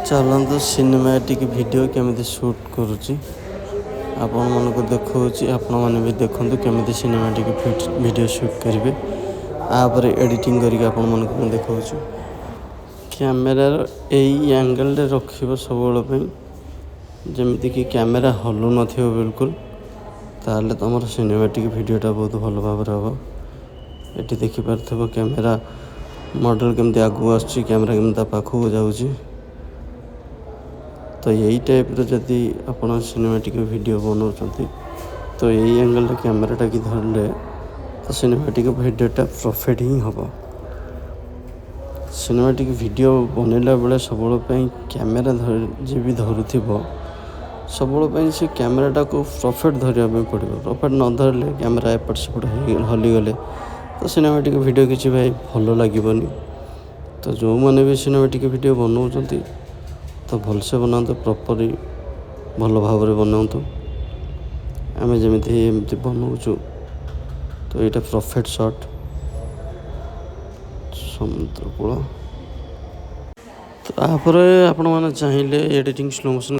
चलतु cinematic video केमिति shoot करुच्ची आपण मानक देखौछि आपण माने भी देखंतु केमिति सिनेमैटिक वीडियो शूट करिवे आपर एडिटिंग करके आपण मानक मैं देखौछि कैमेरा एई एंगल रे रखिबो सबोळ पई जेमिति कि कैमेरा हलु नथियो बिल्कुल ताले तमर सिनेमैटिक वीडियोटा बहुत भल भाबरे हबो। एटी देखि पारथबो कैमेरा मॉडल केमति आगु आछि कैमेरा केमति पाखु जाउछि। तो यही टाइप जदि आपण सिनेमैटिक वीडियो बनाउछंती तो यही एंगल कैमेराटा की धरले तो सिनेमैटिक वीडियोटा परफेक्ट ही हम। सिनेमैटिक वीडियो बनैला बेले सबोळ पई कैमेरा जे भी धरुथिबो सबोळ पई से कैमेराटा को परफेक्ट धरिया पे पड़िबो। परफेक्ट न धरले कैमेरा एपट सेपट हली गले तो सिनेमैटिक वीडियो किछि भाई भलो लागिबोनी। तो जो माने भी सिनेमैटिक वीडियो बनाउछंती तो भलसे बनाते प्रॉपरली भल भाव बनातु आम जमी बनाऊँ तो ये परफेक्ट शॉट समुद्र कूल। तो आप मैंने चाहिए एडिटिंग स्लो मोशन